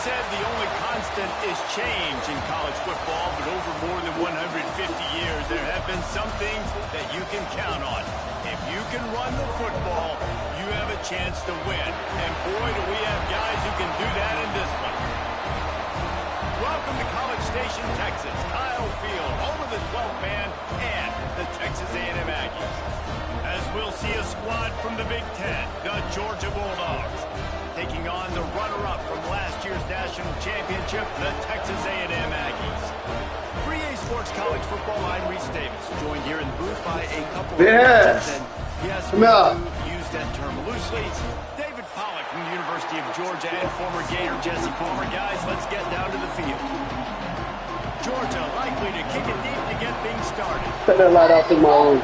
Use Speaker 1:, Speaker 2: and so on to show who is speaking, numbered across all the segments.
Speaker 1: said the only constant is change in college football, but over more than 150 years, there have been some things that you can count on. If you can run the football, you have a chance to win. And boy, do we have guys who can do that in this one. Welcome to College Station, Texas. Kyle Field, home of the 12th man and the Texas A&M Aggies. As we'll see a squad from the Big Ten, the Georgia Bulldogs, taking on the runner-up from last year's national championship, the Texas A&M Aggies. 3A Sports College Football, I'm Reese Davis, joined here in the booth by a couple of legends, and yes, we do use that term loosely. David Pollack from the University of Georgia and former Gator Jesse Palmer. Guys, let's get down to the field. Georgia likely to kick it deep to get things started.
Speaker 2: Put that light off in my own.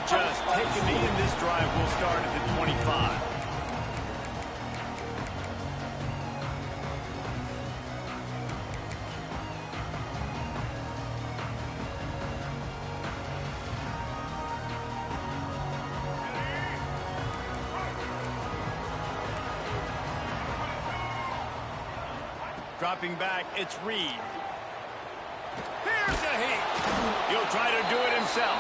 Speaker 1: Just take a knee, and this drive will start at the 25. Dropping back, it's Reed. Here's a heat. He'll try to do it himself.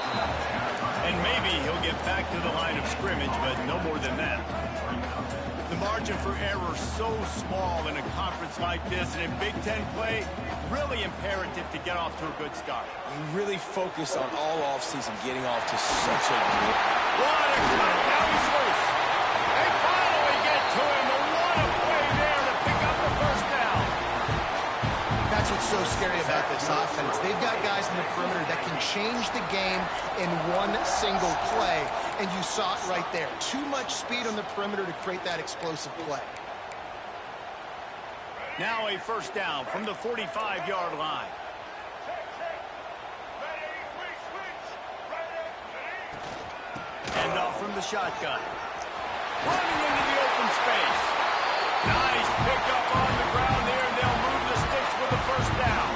Speaker 1: And maybe he'll get back to the line of scrimmage, but no more than that. The margin for error so small in a conference like this, and in Big Ten play, really imperative to get off to a good start.
Speaker 3: You really focus on all offseason getting off to such a good...
Speaker 1: What a cut! Now he's loose. They finally get to him, and what a play there to pick up the first down.
Speaker 4: That's what's so scary about this offense. They've got guys in the perimeter that can change the game in one single play, and you saw it right there. Too much speed on the perimeter to create that explosive play.
Speaker 1: Now a first down from the 45-yard line. Hand off from the shotgun. Running into the open space. Nice pickup on the ground there, and they'll move the sticks with the first down.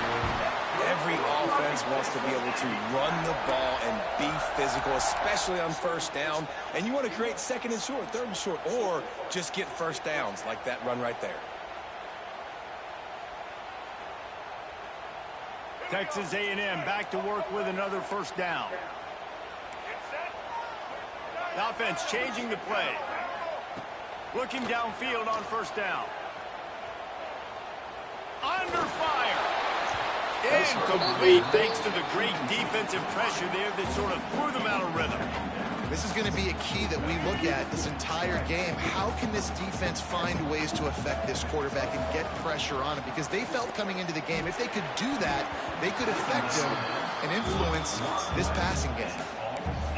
Speaker 3: Every offense wants to be able to run the ball and be physical, especially on first down. And you want to create second and short, third and short, or just get first downs like that run right there.
Speaker 1: Texas A&M back to work with another first down. The offense changing the play. Looking downfield on first down. Under fire. Incomplete thanks to the great defensive pressure there that sort of threw them out of rhythm.
Speaker 4: This is going to be a key that we look at this entire game. How can this defense find ways to affect this quarterback and get pressure on him? Because they felt coming into the game, if they could do that, they could affect him and influence this passing game.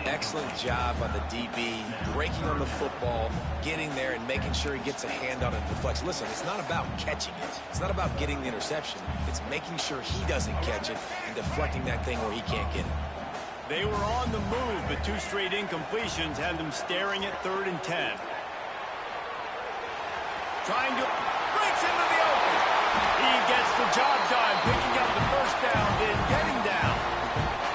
Speaker 3: Excellent job on the DB, breaking on the football, getting there and making sure he gets a hand on it and deflects. Listen, it's not about catching it. It's not about getting the interception. It's making sure he doesn't catch it and deflecting that thing where he can't get it.
Speaker 1: They were on the move, but two straight incompletions had them staring at 3rd and 10. Trying to breaks into the open. He gets the job done, picking up the first down, then getting down.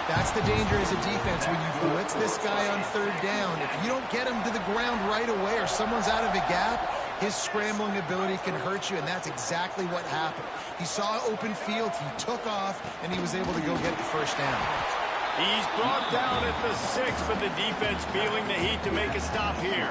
Speaker 4: That's the danger as a defense when you blitz this guy on 3rd down. If you don't get him to the ground right away or someone's out of a gap, his scrambling ability can hurt you, and that's exactly what happened. He saw open field, he took off, and he was able to go get the first down.
Speaker 1: He's brought down at the 6, but the defense feeling the heat to make a stop here.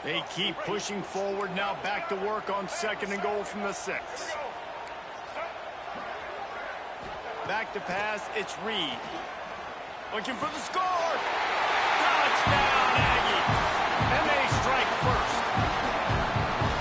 Speaker 1: They keep pushing forward, now back to work on 2nd and goal from the 6. Back to pass, it's Reed. Looking for the score. Touchdown, Aggie. And they strike first.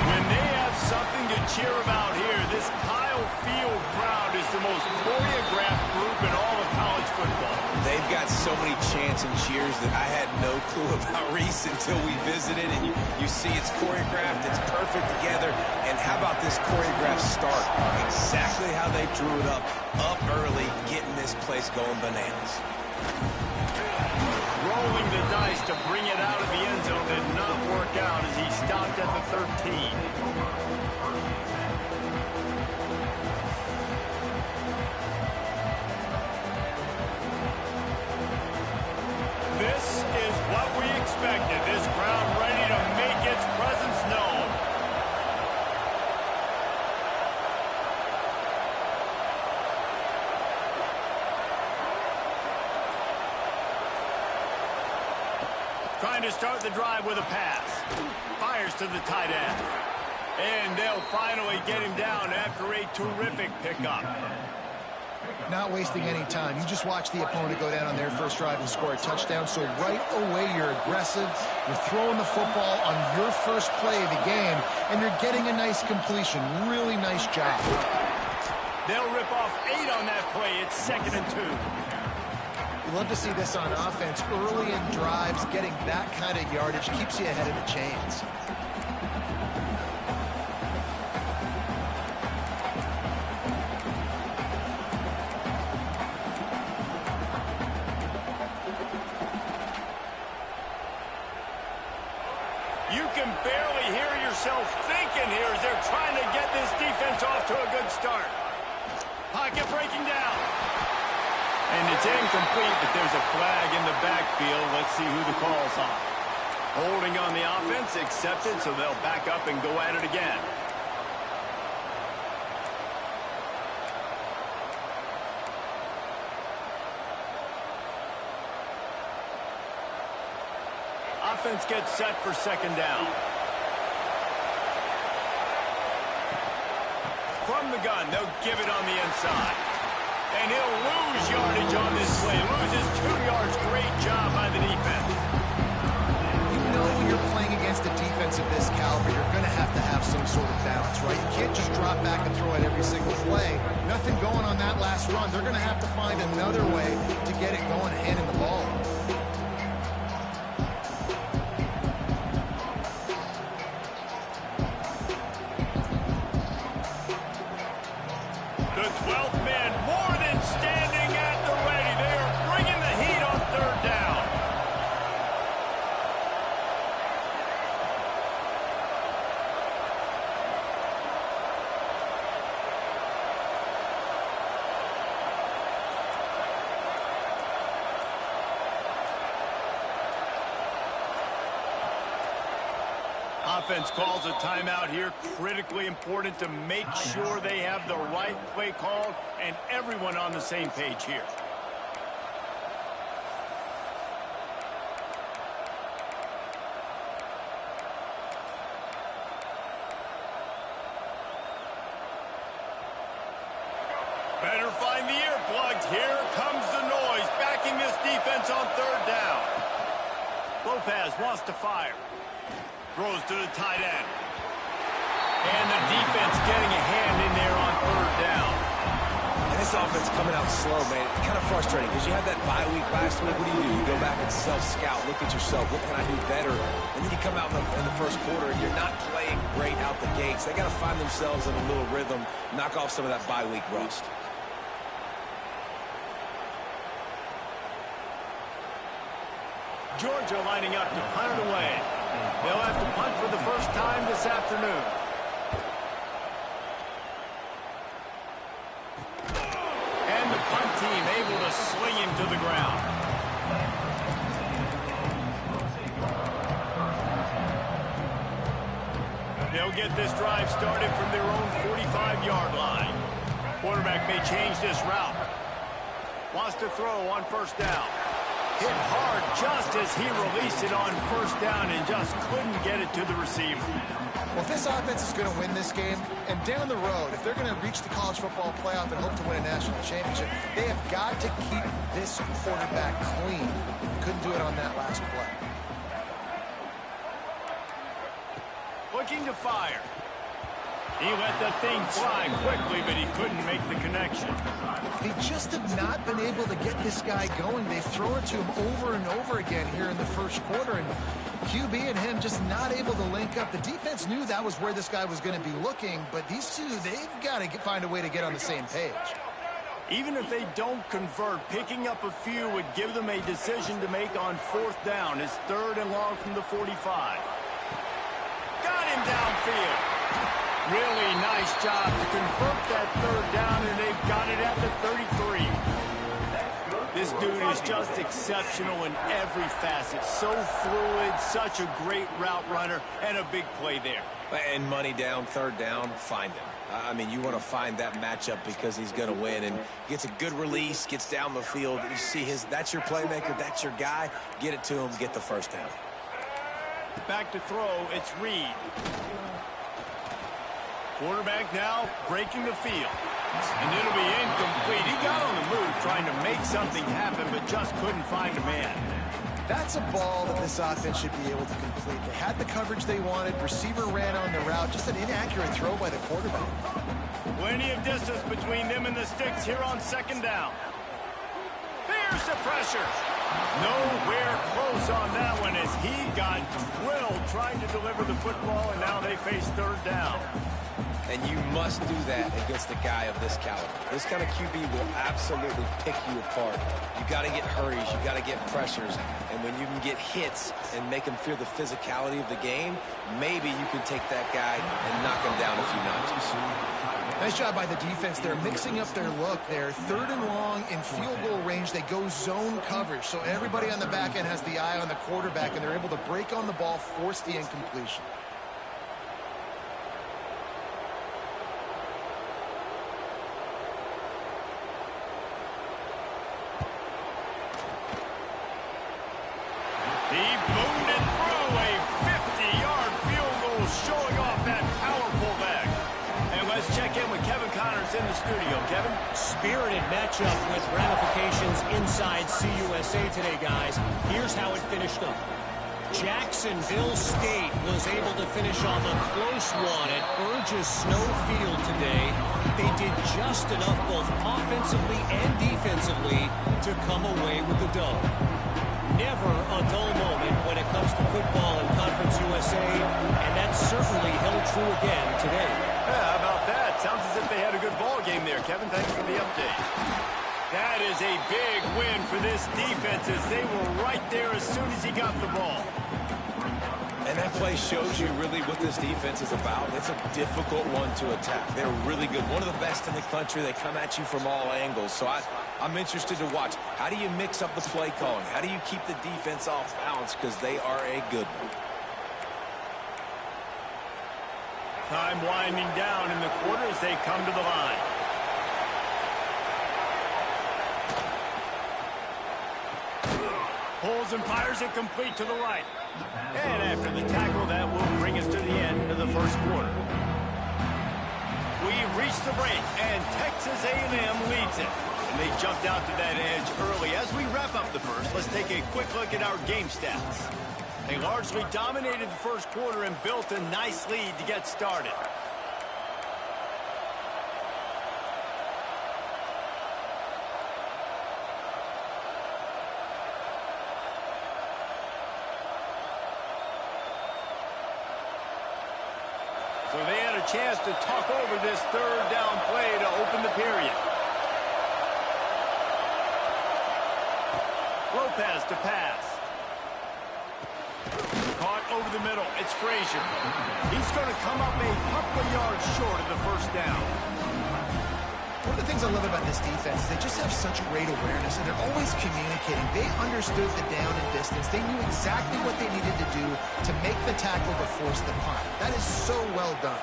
Speaker 1: When they have something to cheer about here, this Kyle Field crowd is the most choreographed group in all of college football.
Speaker 3: They've got so many chants and cheers that I had no clue about Reese until we visited. And you see it's choreographed, it's perfect together. And how about this choreographed start? Exactly how they drew it up early, getting this place going bananas.
Speaker 1: Rolling the dice to bring it out of the end zone did not work out as he stopped first at the 13. This is what we expected. This crowd ready to make its presence known. Trying to start the drive with a pass. Fires to the tight end. And they'll finally get him down after a terrific pickup.
Speaker 4: Not wasting any time. You just watch the opponent go down on their first drive and score a touchdown. So right away, you're aggressive. You're throwing the football on your first play of the game, and you're getting a nice completion. Really nice job.
Speaker 1: They'll rip off 8 on that play. It's 2nd and 2.
Speaker 4: You love to see this on offense. Early in drives, getting that kind of yardage keeps you ahead of the chains.
Speaker 1: You can barely hear yourself thinking here as they're trying to get this defense off to a good start. Pocket breaking down. And it's incomplete, but there's a flag in the backfield. Let's see who the call's on. Holding on the offense, accepted, so they'll back up and go at it again. Offense gets set for 2nd down. From the gun, they'll give it on the inside. And he'll lose yardage on this play. Loses 2 yards. Great job by the defense.
Speaker 4: You know when you're playing against a defense of this caliber, you're going to have some sort of balance, right? You can't just drop back and throw it every single play. Nothing going on that last run. They're going to have to find another way to get it going and handing the ball.
Speaker 1: The 12th man more than standing at the ready. They are bringing the heat on 3rd down. Offense calls a timeout here. Critically important to make sure they have the right play called and everyone on the same page here. Better find the earplugs. Here comes the noise, backing this defense on 3rd down. Lopez wants to fire. Throws to the tight end. And the defense getting a hand in there on 3rd down.
Speaker 3: And this offense coming out slow, man. It's kind of frustrating because you had that bye week last week. What do? You go back and self-scout, look at yourself. What can I do better? And then you come out in the first quarter and you're not playing great out the gates. They got to find themselves in a little rhythm, knock off some of that bye week rust.
Speaker 1: Georgia lining up to punt it away. They'll have to punt for the first time this afternoon. And the punt team able to sling him to the ground. They'll get this drive started from their own 45-yard line. Quarterback may change this route. Wants to throw on 1st down. Hit hard just as he released it on 1st down and just couldn't get it to the receiver.
Speaker 4: Well, if this offense is going to win this game, and down the road, if they're going to reach the college football playoff and hope to win a national championship, they have got to keep this quarterback clean. Couldn't do it on that last play.
Speaker 1: Looking to fire. He let that thing fly quickly, but he couldn't make the connection.
Speaker 4: They just have not been able to get this guy going. They've thrown it to him over and over again here in the first quarter, and QB and him just not able to link up. The defense knew that was where this guy was going to be looking, but these two, they've got to find a way to get on the same page.
Speaker 1: Even if they don't convert, picking up a few would give them a decision to make on 4th down. It's 3rd and long from the 45. Got him downfield. Really nice job to convert that third down, and they've got it at the 33. This dude is just exceptional in every facet. So fluid, such a great route runner, and a big play there.
Speaker 3: And money down, third down, find him. I mean, you want to find that matchup because he's going to win, and gets a good release, gets down the field. You see that's your playmaker, that's your guy. Get it to him, get the first down.
Speaker 1: Back to throw, it's Reed. Quarterback now breaking the field. And it'll be incomplete. He got on the move trying to make something happen, but just couldn't find a man.
Speaker 4: That's a ball that this offense should be able to complete. They had the coverage they wanted. Receiver ran on the route. Just an inaccurate throw by the quarterback.
Speaker 1: Plenty of distance between them and the sticks here on second down. Here's the pressure. Nowhere close on that one as he got drilled trying to deliver the football, and now they face third down.
Speaker 3: And you must do that against a guy of this caliber. This kind of QB will absolutely pick you apart. You got to get hurries, you got to get pressures, and when you can get hits and make him feel the physicality of the game, maybe you can take that guy and knock him down a few notches.
Speaker 4: Nice job by the defense. They're mixing up their look. They're third and long in field goal range. They go zone coverage, so everybody on the back end has the eye on the quarterback, and they're able to break on the ball, force the incompletion.
Speaker 1: He boomed it through a 50-yard field goal, showing off that powerful leg. And let's check in with Kevin Connors in the studio. Kevin?
Speaker 2: Spirited matchup with ramifications inside CUSA today, guys. Here's how it finished up. Jacksonville State was able to finish off a close one at Burgess Snow Field today. They did just enough both offensively and defensively to come away with the dub. Never a dull moment when it comes to football in Conference USA, and that certainly held true again today.
Speaker 1: Yeah, how about that? Sounds as if they had a good ball game there, Kevin. Thanks for the update. That is a big win for this defense as they were right there as soon as he got the ball.
Speaker 3: And that play shows you really what this defense is about. It's a difficult one to attack. They're really good. One of the best in the country. They come at you from all angles. So I'm interested to watch. How do you mix up the play calling? How do you keep the defense off balance? Because they are a good one.
Speaker 1: Time winding down in the quarter as they come to the line. Pulls and fires it complete to the right. And after the tackle, that will bring us to the end of the first quarter. We've reached the break, and Texas A&M leads it. And they jumped out to that edge early. As we wrap up the first, let's take a quick look at our game stats. They largely dominated the first quarter and built a nice lead to get started. So they had a chance to talk over this third down play to open the period. Lopez to pass. Caught over the middle. It's Frazier. He's going to come up a couple of yards short of the first down.
Speaker 4: One of the things I love about this defense is they just have such great awareness, and they're always communicating. They understood the down and distance. They knew exactly what they needed to do to make the tackle to force the punt. That is so well done.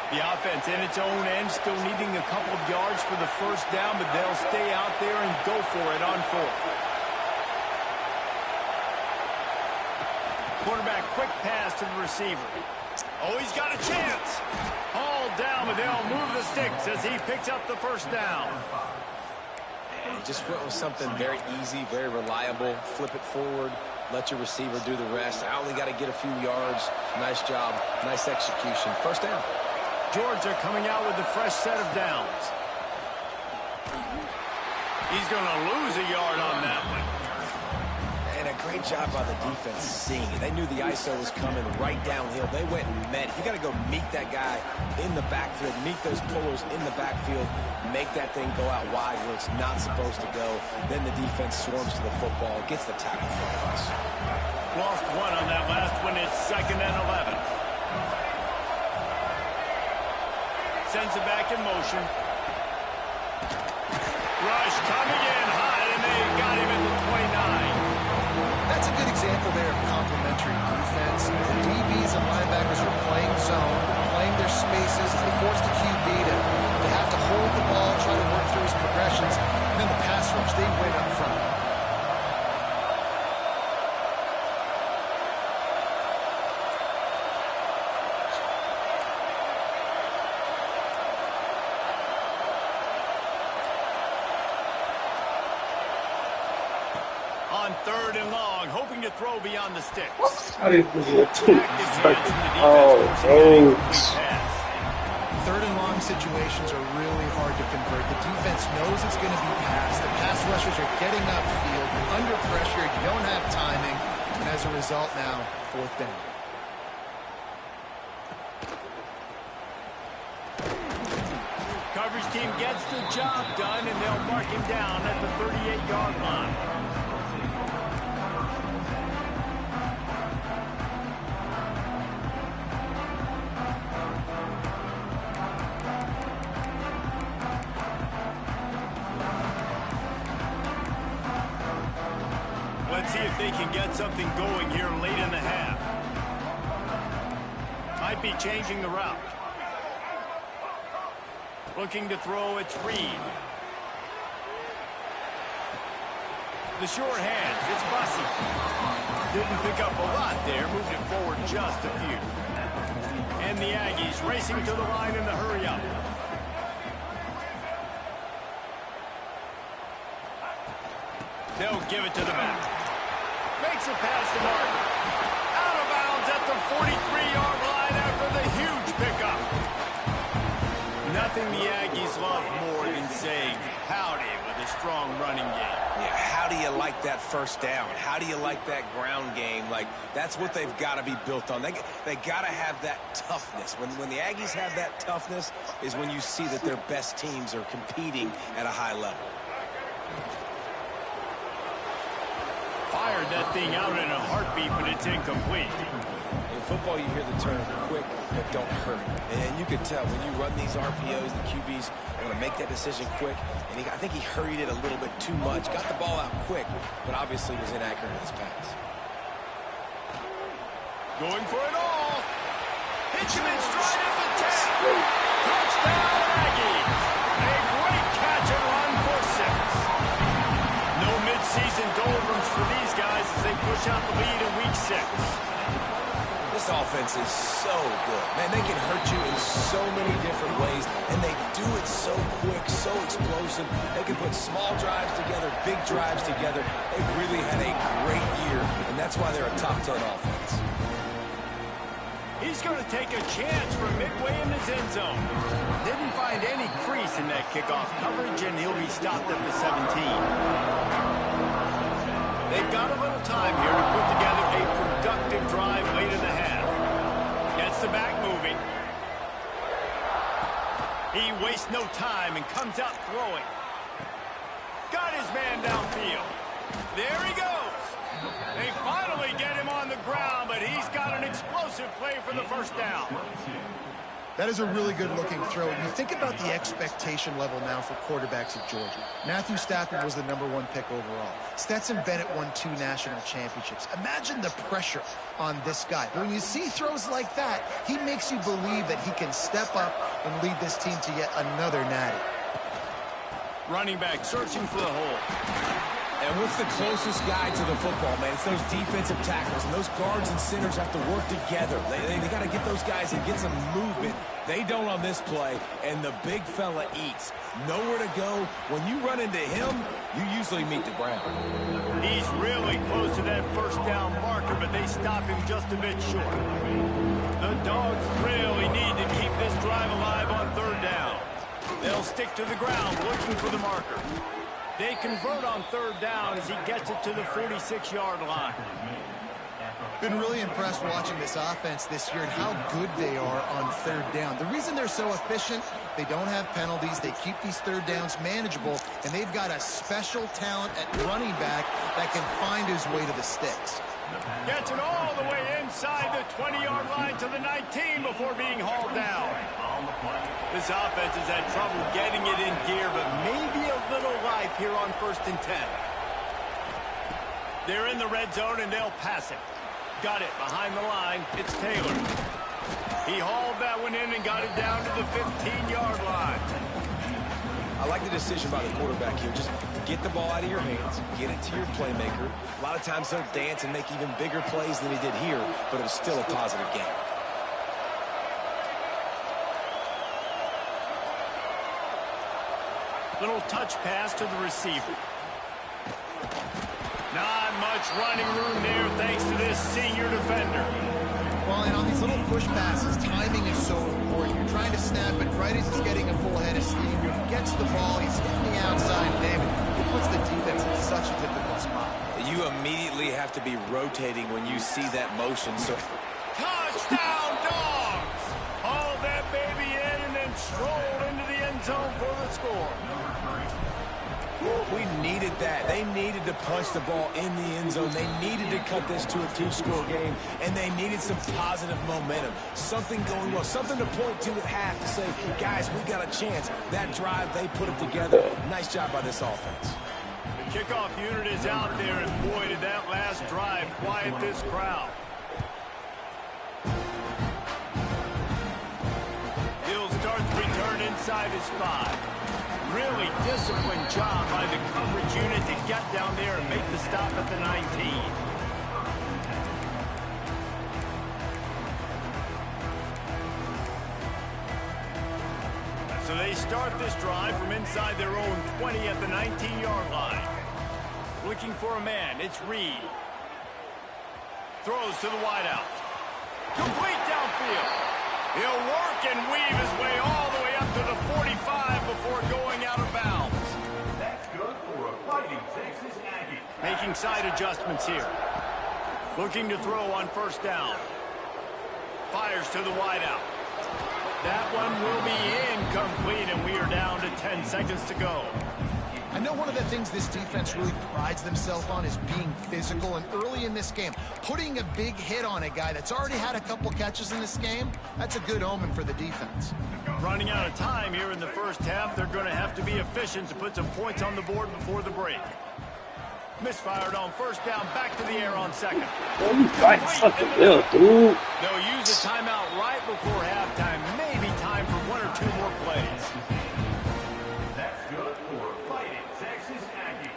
Speaker 1: The offense in its own end, still needing a couple of yards for the first down, but they'll stay out there and go for it on fourth. Quarterback, quick pass to the receiver. Oh, he's got a chance. All down, but they'll move the sticks as he picks up the first down.
Speaker 3: And just went with something very easy, very reliable. Flip it forward. Let your receiver do the rest. I only got to get a few yards. Nice job. Nice execution. First down.
Speaker 1: Georgia coming out with a fresh set of downs. He's going to lose a yard on that one.
Speaker 3: And a great job by the defense seeing it. They knew the ISO was coming right downhill. They went and met it. You got to go meet that guy in the backfield, meet those pullers in the backfield, make that thing go out wide where it's not supposed to go. Then the defense swarms to the football, gets the tackle for us.
Speaker 1: Lost one on that last one. It's 2nd and 11. Sends it back in motion. Rush coming in high, and they got him at the 29.
Speaker 4: That's a good example there of complementary defense. The DBs and linebackers are playing zone, playing their spaces. They force the QB to have to hold the ball, try to work through his progressions. And then the pass rush, they win up front.
Speaker 1: On 3rd and long, hoping to throw beyond the sticks.
Speaker 5: How did this look?
Speaker 1: Oh,
Speaker 5: thanks.
Speaker 4: 3rd and long situations are really hard to convert. The defense knows it's going to be passed. The pass rushers are getting upfield. You're under pressure. You don't have timing. And as a result now, 4th down.
Speaker 1: Coverage team gets the job done, and they'll mark him down at the 38-yard line. Let's see if they can get something going here late in the half. Might be changing the route. Looking to throw, it's Reed. The short hands, it's Bussey. Didn't pick up a lot there, moved it forward just a few. And the Aggies racing to the line in the hurry up. They'll give it to the back. Makes a pass to Martin. Out of bounds at the 43-yard line after the huge pickup. Nothing the Aggies love more than saying howdy with a strong running game.
Speaker 3: Yeah, how do you like that first down? How do you like that ground game? Like, that's what they've got to be built on. They got to have that toughness. When the Aggies have that toughness is when you see that their best teams are competing at a high level.
Speaker 1: Fired that thing out in a heartbeat, but it's incomplete.
Speaker 3: In football, you hear the term quick, but don't hurry. And you can tell when you run these RPOs, the QBs are going to make that decision quick. And I think he hurried it a little bit too much. Got the ball out quick, but obviously was inaccurate in his pass.
Speaker 1: Going for it all. Hits him in stride at the 10. Touchdown, Aggies. A great catch and run for 6. No midseason doldrums for these guys as they push out the lead in week 6.
Speaker 3: This offense is so good. Man, they can hurt you in so many different ways, and they do it so quick, so explosive. They can put small drives together, big drives together. They've really had a great year, and that's why they're a top 10 offense.
Speaker 1: He's going to take a chance from midway in his end zone. Didn't find any crease in that kickoff coverage, and he'll be stopped at the 17. They've got a little time here to put together a productive drive late in the half. Gets the back moving. He wastes no time and comes out throwing. Got his man downfield. There he goes. They finally get him on the ground, but he's got an explosive play for the first down.
Speaker 4: That is a really good-looking throw. And you think about the expectation level now for quarterbacks at Georgia. Matthew Stafford was the #1 pick overall. Stetson Bennett won 2 national championships. Imagine the pressure on this guy. But when you see throws like that, he makes you believe that he can step up and lead this team to yet another natty.
Speaker 1: Running back searching for the hole.
Speaker 3: And what's the closest guy to the football, man? It's those defensive tackles, and those guards and centers have to work together. They got to get those guys and get some movement. They don't on this play, and the big fella eats. Nowhere to go. When you run into him, you usually meet the ground.
Speaker 1: He's really close to that first down marker, but they stop him just a bit short. The Dogs really need to keep this drive alive on 3rd down. They'll stick to the ground looking for the marker. They convert on third down as he gets it to the 46-yard line.
Speaker 4: Been really impressed watching this offense this year and how good they are on third down. The reason they're so efficient, they don't have penalties, they keep these third downs manageable, and they've got a special talent at running back that can find his way to the sticks.
Speaker 1: Gets it all the way inside the 20-yard line to the 19 before being hauled down. This offense has had trouble getting it in gear, but maybe a little life here on 1st and 10. They're in the red zone, and they'll pass it. Got it behind the line. It's Taylor. He hauled that one in and got it down to the 15-yard line.
Speaker 3: I like the decision by the quarterback here. Just get the ball out of your hands, get it to your playmaker. A lot of times he'll dance and make even bigger plays than he did here, but it was still a positive game.
Speaker 1: Little touch pass to the receiver. Not much running room there thanks to this senior defender.
Speaker 4: Well, and on these little push passes, timing is so important. You're trying to snap it right as he's getting a full head of steam. When he gets the ball, he's hitting the outside, David. It puts the defense in such a difficult spot.
Speaker 3: You immediately have to be rotating when you see that motion. So,
Speaker 1: touchdown, Dogs! Haul that baby in and then stroll into the end zone for the score.
Speaker 3: We needed that. They needed to punch the ball in the end zone. They needed to cut this to a 2-score game, and they needed some positive momentum. Something going well, something to point to at half to say, guys, we got a chance. That drive, they put it together. Nice job by this offense.
Speaker 1: The kickoff unit is out there, and boy, did that last drive quiet this crowd. He'll start the return inside his 5. Really disciplined job by the coverage unit to get down there and make the stop at the 19. So they start this drive from inside their own 20 at the 19-yard line. Looking for a man, it's Reed. Throws to the wideout. Complete downfield. He'll work and weave his way all the way up to the 45 before going out of bounds.
Speaker 6: That's good for a Fighting Texas Aggie.
Speaker 1: Making side adjustments here. Looking to throw on 1st down. Fires to the wideout. That one will be incomplete, and we are down to 10 seconds to go.
Speaker 4: I know one of the things this defense really prides themselves on is being physical, and early in this game, putting a big hit on a guy that's already had a couple catches in this game, that's a good omen for the defense.
Speaker 1: Running out of time here in the 1st half, they're going to have to be efficient to put some points on the board before the break. Misfired on 1st down, back to the air on 2nd. They'll use a timeout right before halftime, maybe time for 1 or 2 more plays.
Speaker 6: That's good for a Fighting Texas Aggie.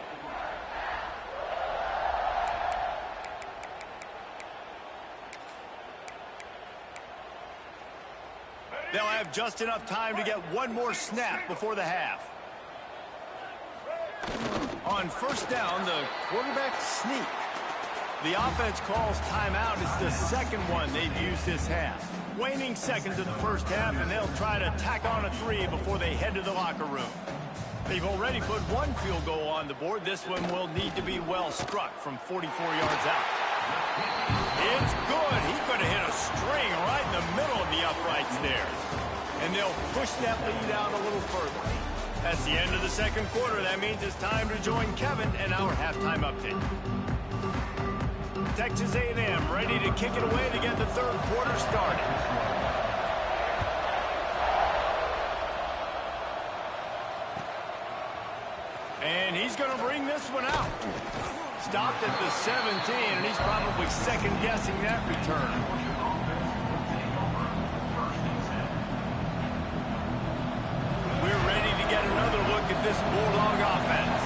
Speaker 1: They'll have just enough time to get 1 more snap before the half. On 1st down, the quarterback sneak. The offense calls timeout. It's the 2nd one they've used this half. Waning seconds of the 1st half, and they'll try to tack on a 3 before they head to the locker room. They've already put 1 field goal on the board. This one will need to be well struck from 44 yards out. It's good. He could have hit a string right in the middle of the uprights there. And they'll push that lead out a little further. That's the end of the 2nd quarter. That means it's time to join Kevin and our halftime update. Texas A&M ready to kick it away to get the 3rd quarter started. And he's going to bring this one out. Stopped at the 17, and he's probably second-guessing that return. We're ready to get another look at this Bulldog offense.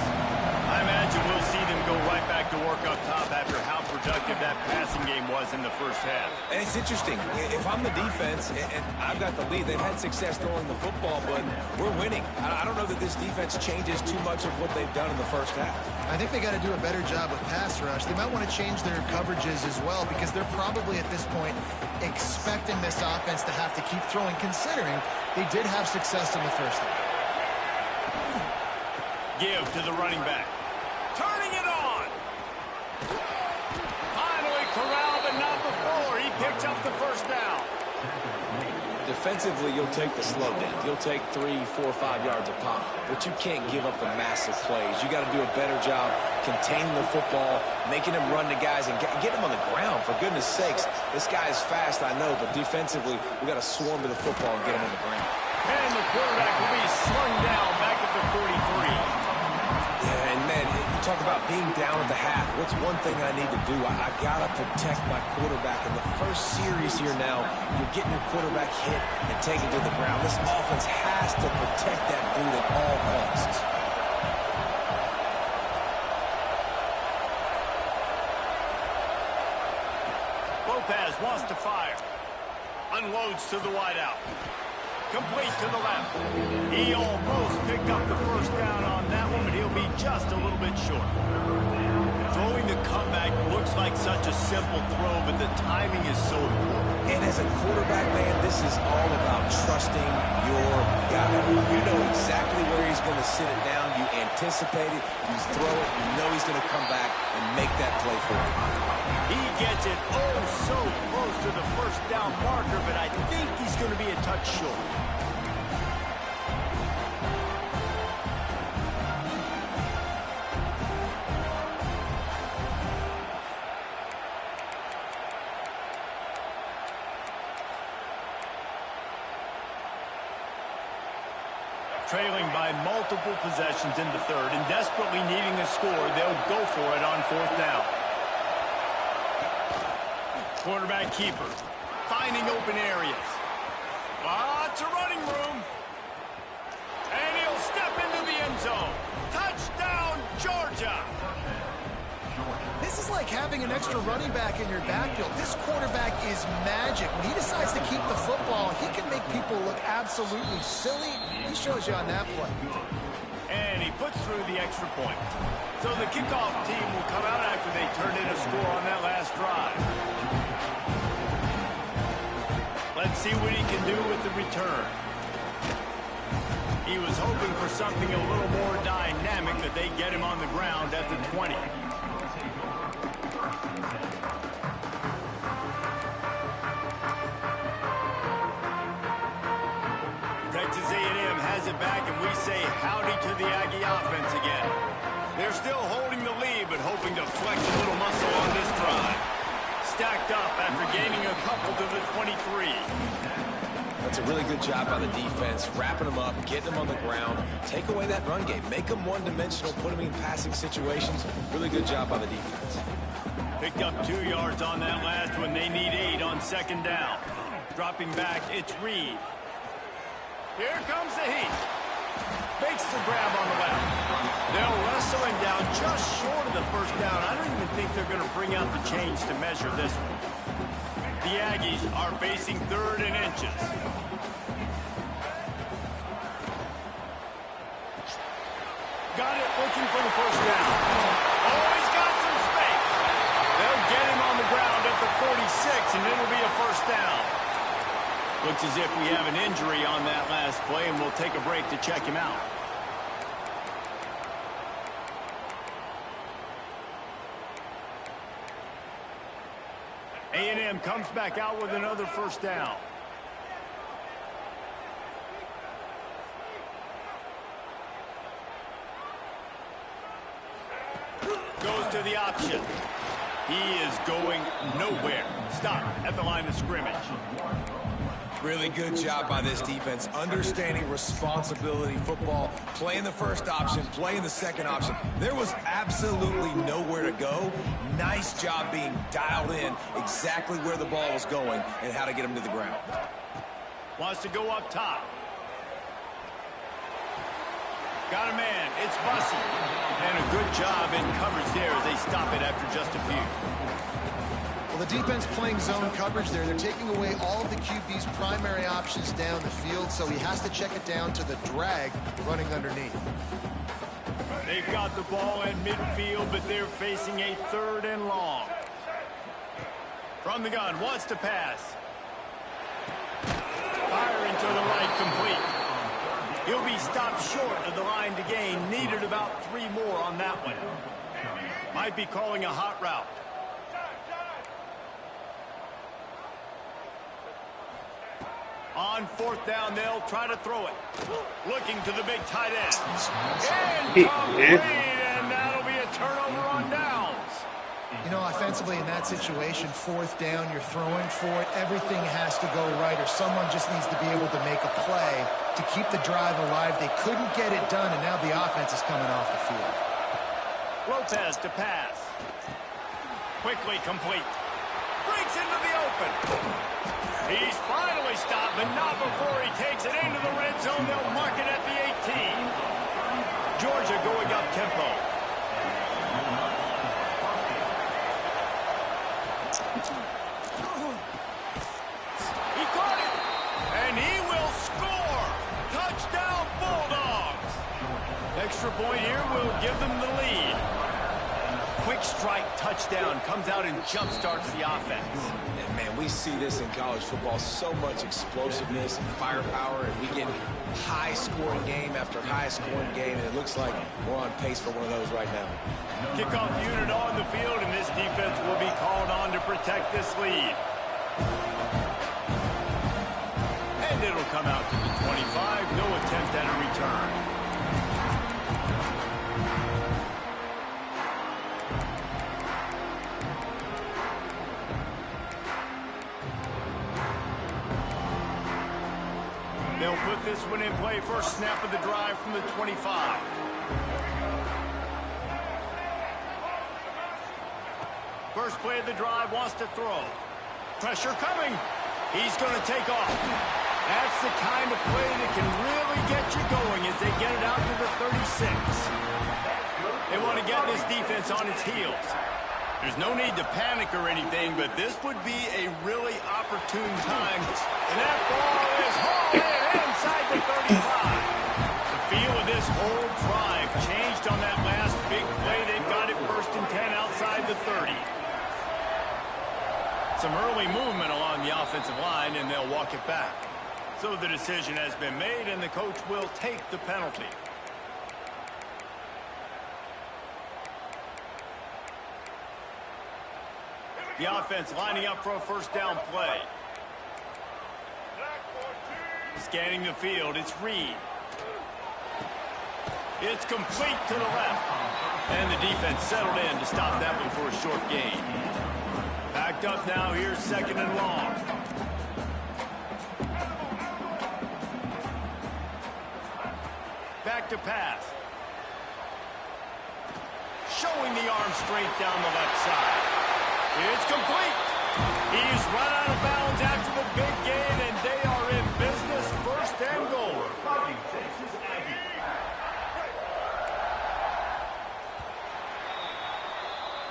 Speaker 1: I imagine we'll see them go right back to work up top after how productive that passing game was in the 1st half.
Speaker 3: And it's interesting. If I'm the defense and I've got the lead, they've had success throwing the football, but we're winning. I don't know that this defense changes too much of what they've done in the 1st half.
Speaker 4: I think they got to do a better job with pass rush. They might want to change their coverages as well, because they're probably at this point expecting this offense to have to keep throwing, considering they did have success in the 1st half.
Speaker 1: Give to the running back. Turning it on. Finally corralled, but not before. He picks up the first down.
Speaker 3: Defensively, you'll take the slow down. You'll take 3, 4, 5 yards a pop, but you can't give up the massive plays. You got to do a better job containing the football, making him run to guys, and get him on the ground. For goodness sakes, this guy is fast, I know, but defensively, we got to swarm to the football and get him on the ground.
Speaker 1: And the quarterback will be slung down back at the 43.
Speaker 3: Yeah, and man, you talk about being down at the half. What's one thing I need to do? I got to protect my quarterback. In the first series here now, you're getting your quarterback hit and taken to the ground. This offense has to protect that dude at all costs.
Speaker 1: Lopez wants to fire. Unloads to the wideout. Complete to the left. He almost picked up the first down on that one, but he'll be just a little bit short. Throwing the comeback looks like such a simple throw, but the timing is so important.
Speaker 3: And as a quarterback, man, this is all about trusting your guy. You know exactly where he's going to sit it down. You anticipate it. You throw it. You know he's going to come back and make that play for you.
Speaker 1: He gets it oh so close to the first down marker, but I think he's going to be a touch short. Trailing by multiple possessions in the third and desperately needing a score, they'll go for it on fourth down. Quarterback keeper, finding open areas. Lots of running room. And he'll step into the end zone. Touchdown, Georgia.
Speaker 4: This is like having an extra running back in your backfield. This quarterback is magic. When he decides to keep the football, he can make people look absolutely silly. He shows you on that play.
Speaker 1: And he puts through the extra point. So the kickoff team will come out after they turned in a score on that last drive. Let's see what he can do with the return. He was hoping for something a little more dynamic, but they get him on the ground at the 20. Texas A&M has it back, and we say howdy to the Aggie offense again. They're still holding the lead, but hoping to flex a little muscle on this drive. Stacked up after gaining a couple to the 23.
Speaker 3: That's a really good job by the defense, wrapping them up, getting them on the ground, take away that run game, make them one-dimensional, put them in passing situations. Really good job by the defense.
Speaker 1: Picked up 2 yards on that last one. They need 8 on second down. Dropping back, it's Reed. Here comes the heat. Makes the grab on the left. They'll wrestle him down just short of the first down. I don't even think they're going to bring out the chains to measure this one. The Aggies are facing 3rd and inches. Got it, looking for the first down. Oh, he's got some space. They'll get him on the ground at the 46, and it'll be a first down. Looks as if we have an injury on that last play, and we'll take a break to check him out. A&M comes back out with another first down. Goes to the option. He is going nowhere. Stop at the line of scrimmage.
Speaker 3: Really good job by this defense, understanding responsibility football, playing the first option, playing the second option. There was absolutely nowhere to go. Nice job being dialed in exactly where the ball was going and how to get him to the ground.
Speaker 1: Wants to go up top. Got a man. It's Bussey. And a good job in coverage there as they stop it after just a few.
Speaker 4: Well, the defense playing zone coverage there. They're taking away all of the QB's primary options down the field, so he has to check it down to the drag running underneath.
Speaker 1: They've got the ball at midfield, but they're facing a 3rd and long. From the gun, wants to pass. Firing to the right, complete. He'll be stopped short of the line to gain. Needed about 3 more on that one. Might be calling a hot route. On 4th down, they'll try to throw it. Looking to the big tight end. Incomplete, and that'll be a turnover on downs.
Speaker 4: You know, offensively in that situation, 4th down, you're throwing for it. Everything has to go right, or someone just needs to be able to make a play to keep the drive alive. They couldn't get it done, and now the offense is coming off the field.
Speaker 1: Lopez to pass. Quickly complete. Breaks into the open. He's finally stopped, but not before he takes it into the red zone. They'll mark it at the 18. Georgia going up tempo. He caught it, and he will score. Touchdown, Bulldogs. Extra point here will give them the lead. Quick strike touchdown comes out and jump-starts the offense.
Speaker 3: And man, we see this in college football, so much explosiveness and firepower, and we get high-scoring game after high-scoring game, and it looks like we're on pace for one of those right now.
Speaker 1: Kickoff unit on the field, and this defense will be called on to protect this lead. And it'll come out to the 25. No attempt at a return. They'll put this one in play. First snap of the drive from the 25. First play of the drive, wants to throw. Pressure coming. He's going to take off. That's the kind of play that can really get you going as they get it out to the 36. They want to get this defense on its heels. There's no need to panic or anything, but this would be a really opportune time. And that ball is hauled in inside the 35. The feel of this whole drive changed on that last big play. They've got it 1st and 10 outside the 30. Some early movement along the offensive line, and they'll walk it back. So the decision has been made, and the coach will take the penalty. The offense lining up for a first down play. Scanning the field, it's Reed. It's complete to the left. And the defense settled in to stop that one for a short gain. Backed up now, here's 2nd and long. Back to pass. Showing the arm straight down the left side. It's complete. He's run out of bounds after the big gain, and they are in business. 1st and goal.
Speaker 6: Fighting Texas Aggies.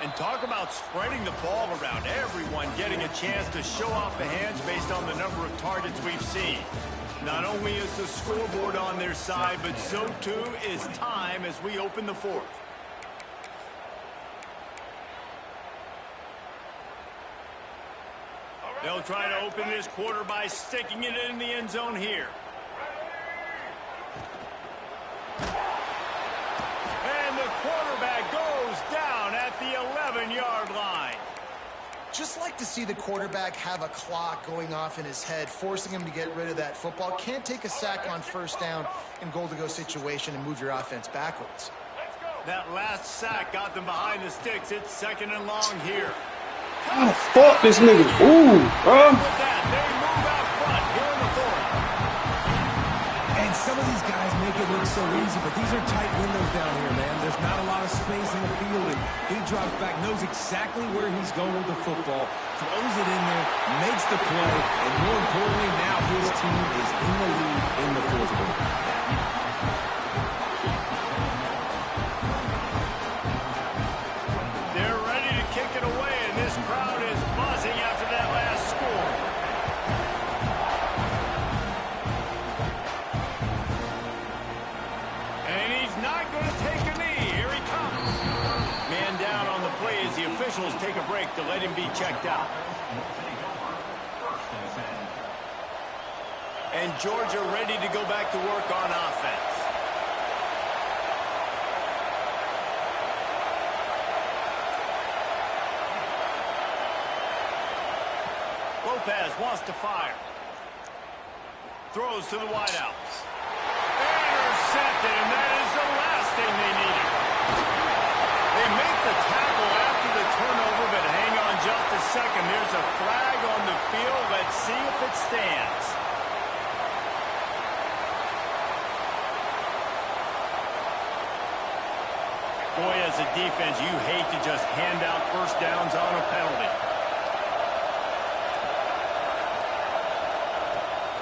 Speaker 1: And talk about spreading the ball around. Everyone getting a chance to show off the hands based on the number of targets we've seen. Not only is the scoreboard on their side, but so too is time as we open the 4th. They'll try to open this quarter by sticking it in the end zone here. And the quarterback goes down at the 11-yard line.
Speaker 4: Just like to see the quarterback have a clock going off in his head, forcing him to get rid of that football. Can't take a sack on 1st down in goal-to-go situation and move your offense backwards.
Speaker 1: That last sack got them behind the sticks. It's 2nd and long here.
Speaker 5: Oh, fuck this nigga. Ooh, bro.
Speaker 1: With that, they move out front here in the 4th.
Speaker 3: And some of these guys make it look so easy, but these are tight windows down here, man. There's not a lot of space in the field, and he drops back, knows exactly where he's going with the football, throws it in there, makes the play, and more importantly, now his team is in the lead in the 4th quarter.
Speaker 1: They're ready to kick it away, and this crowd is buzzing after that last score. And he's not going to take a knee. Here he comes. Man down on the play as the officials take a break to let him be checked out. And Georgia ready to go back to work on offense. Lopez wants to fire. Throws to the wideout. Intercepted, and that is the last thing they needed. They make the tackle after the turnover, but hang on just a second. There's a flag on the field. Let's see if it stands. Boy, as a defense, you hate to just hand out first downs on a penalty.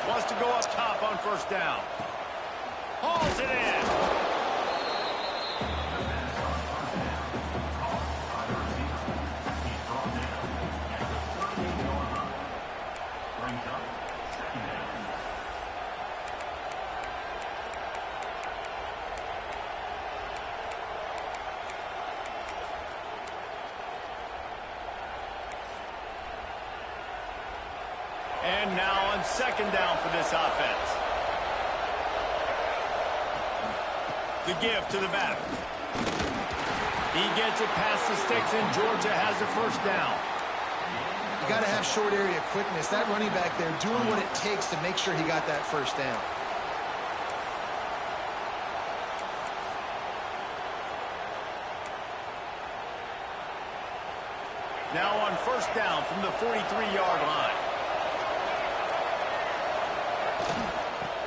Speaker 1: Wants to go up top on first down. Hauls it in. And now on second down for this offense. The give to the batter. He gets it past the sticks, and Georgia has a first down.
Speaker 4: You got to have short area quickness. That running back there doing what it takes to make sure he got that first down.
Speaker 1: Now on first down from the 43-yard line.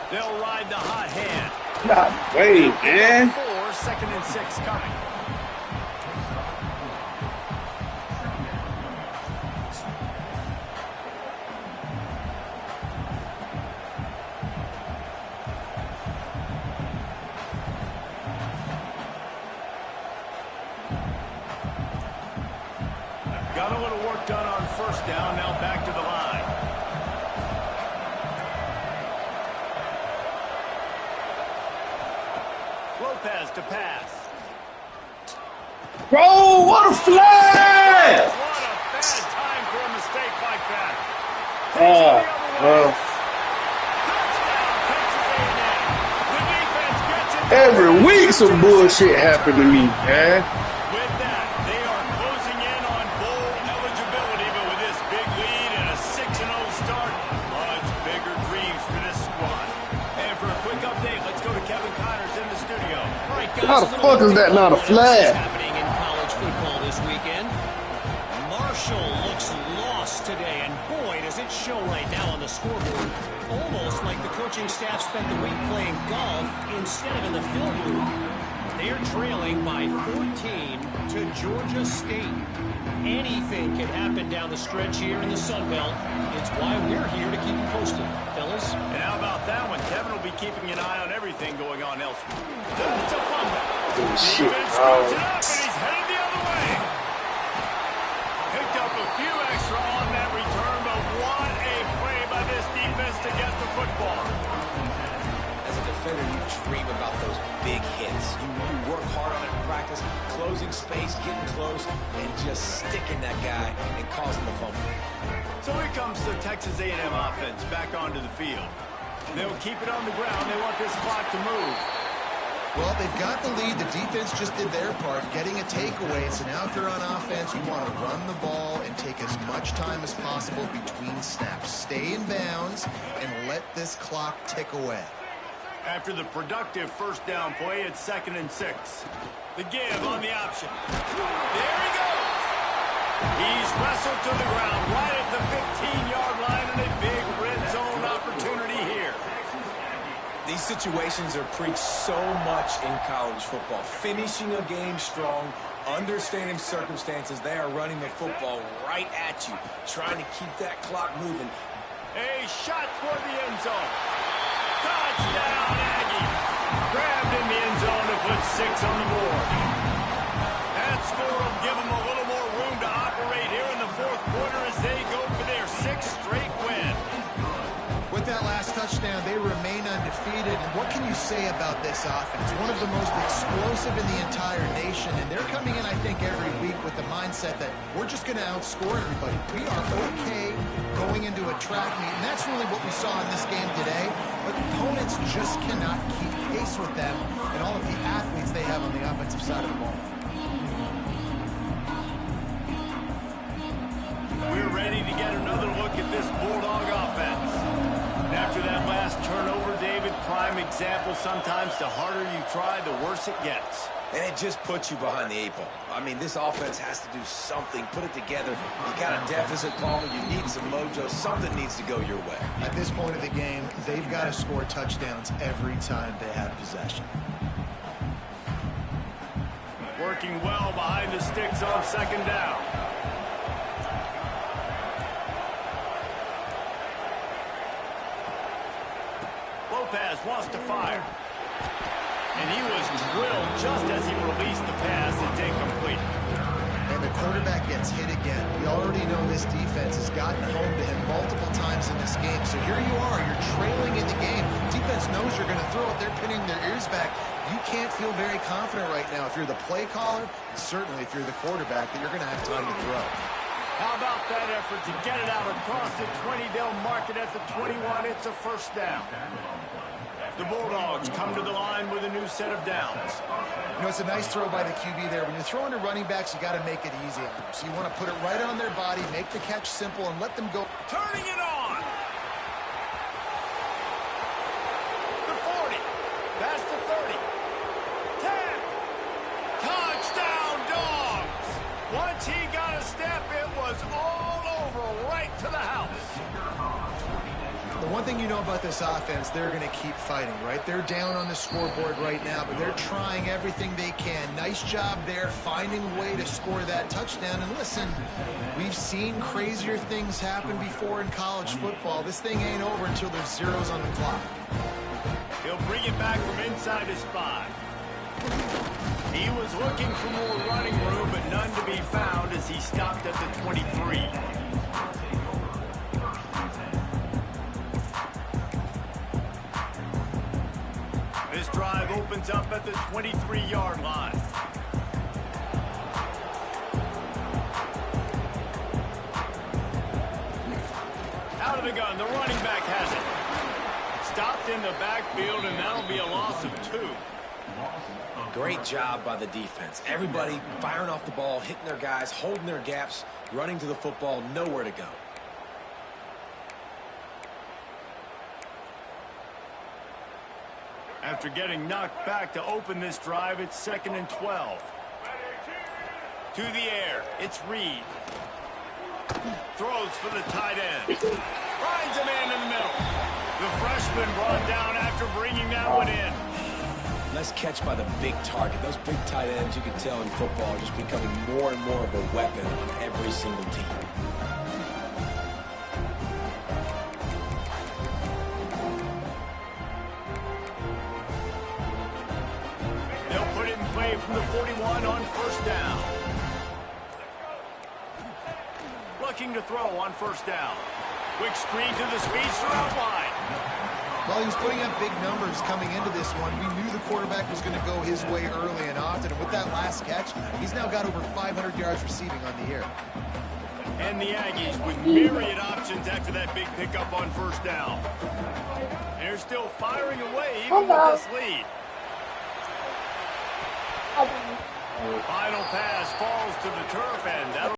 Speaker 1: They'll ride the hot hand.
Speaker 5: God, wait, man.
Speaker 1: 2nd and 6 coming. Got a little work done on first down. Now back to the line. Lopez to pass.
Speaker 5: Bro, what a flag!
Speaker 1: What a bad time for a mistake like that.
Speaker 5: Bro.
Speaker 1: Touchdown, Texas A&M. The defense gets it.
Speaker 5: Every week some bullshit happen to me, man.
Speaker 1: With that, they are closing in on bowl eligibility, but with this big lead and a 6-0 start, much bigger dreams for this squad. And for a quick update, let's go to Kevin Connors in the studio.
Speaker 2: All right, guys,
Speaker 5: How the fuck is that not a flag?
Speaker 2: Happening in college football this weekend. Marshall looks lost today, and boy, does it show right now on the scoreboard. Almost like the coaching staff spent the week playing golf instead of in the film room. They're trailing by 14 to Georgia State. Anything can happen down the stretch here in the Sun Belt. It's why we're here to keep you posted, fellas.
Speaker 1: And how about that one? Kevin will be keeping an eye on everything going on elsewhere. It's a fumble.
Speaker 5: Shit,
Speaker 1: Defense scoops it up, and he's headed the other way. Picked up a few extra on that return, but what a play by this defense to get the football.
Speaker 3: As a defender, you dream about those big hits. You work hard on it in practice, closing space, getting close, and just sticking that guy and causing the fumble.
Speaker 1: So here comes the Texas A&M offense back onto the field. They'll keep it on the ground. They want this clock to move.
Speaker 4: Well, they've got the lead. The defense just did their part, getting a takeaway. So now if they're on offense, you want to run the ball and take as much time as possible between snaps. Stay in bounds and let this clock tick away.
Speaker 1: After the productive first down play, it's 2nd and 6. The give on the option. There he goes. He's wrestled to the ground right at the 15-yard line, and a big red zone opportunity here.
Speaker 3: These situations are preached so much in college football. Finishing a game strong, understanding circumstances. They are running the football right at you, trying to keep that clock moving.
Speaker 1: A shot toward the end zone. Touchdown, Aggie. Grabbed in the end zone to put 6 on the board. That score will give them a little more room to operate here in the fourth quarter as they go for their 6th straight win.
Speaker 4: With that last touchdown, touchdown, they remain undefeated. And what can you say about this offense? One of the most explosive in the entire nation, and they're coming in, I think, every week with the mindset that we're just going to outscore everybody. We are okay going into a track meet, and that's really what we saw in this game today. But opponents just cannot keep pace with them and all of the athletes they have on the offensive side of the ball.
Speaker 1: We're ready to get another look at this Bulldog offense. And after that last turnover, David, prime example, sometimes the harder you try, the worse it gets.
Speaker 3: And it just puts you behind the 8 ball. I mean, this offense has to do something, put it together. You got a deficit, Palmer, you need some mojo. Something needs to go your way.
Speaker 4: At this point of the game, they've got to score touchdowns every time they have possession.
Speaker 1: Working well behind the sticks on second down. Lopez wants to fire. And he was drilled just as he released the pass. It's incomplete.
Speaker 4: And the quarterback gets hit again. We already know this defense has gotten home to him multiple times in this game. So here you are, you're trailing in the game. Defense knows you're going to throw it. They're pinning their ears back. You can't feel very confident right now if you're the play caller, and certainly if you're the quarterback, that you're going to have time to throw.
Speaker 1: How about that effort to get it out across the 20? They'll mark it at the 21. It's a first down. The Bulldogs come to the line with a new set of downs.
Speaker 4: You know, it's a nice throw by the QB there. When you're throwing to running backs, you got to make it easy on them. So you want to put it right on their body, make the catch simple, and let them go.
Speaker 1: Turning it on. The 40. Past the 30. 10. Touchdown, Dogs. Once he got a step, it was all over right to the house.
Speaker 4: The one thing you know about this offense, they're going to keep fighting, right? They're down on the scoreboard right now, but they're trying everything they can. Nice job there, finding a way to score that touchdown. And listen, we've seen crazier things happen before in college football. This thing ain't over until there's zeros on the clock.
Speaker 1: He'll bring it back from inside his 5. He was looking for more running room, but none to be found as he stopped at the 23. This drive opens up at the 23-yard line. Out of the gun, the running back has it. Stopped in the backfield, and that'll be a loss of 2.
Speaker 3: Great job by the defense. Everybody firing off the ball, hitting their guys, holding their gaps, running to the football, nowhere to go.
Speaker 1: After getting knocked back to open this drive, it's 2nd and 12. To the air, it's Reed. Throws for the tight end. Finds a man in the middle. The freshman brought down after bringing that one in.
Speaker 3: Nice catch by the big target. Those big tight ends, you can tell in football, are just becoming more and more of a weapon on every single team.
Speaker 1: They'll put it in play from the 41 on first down. Looking to throw on first down. Quick screen to the speedster out wide.
Speaker 4: Well, he was putting up big numbers coming into this one. We knew the quarterback was going to go his way early and often. And with that last catch, he's now got over 500 yards receiving on the year.
Speaker 1: And the Aggies with myriad options after that big pickup on first down. And they're still firing away even with this lead. Final pass falls to the turf, and that'll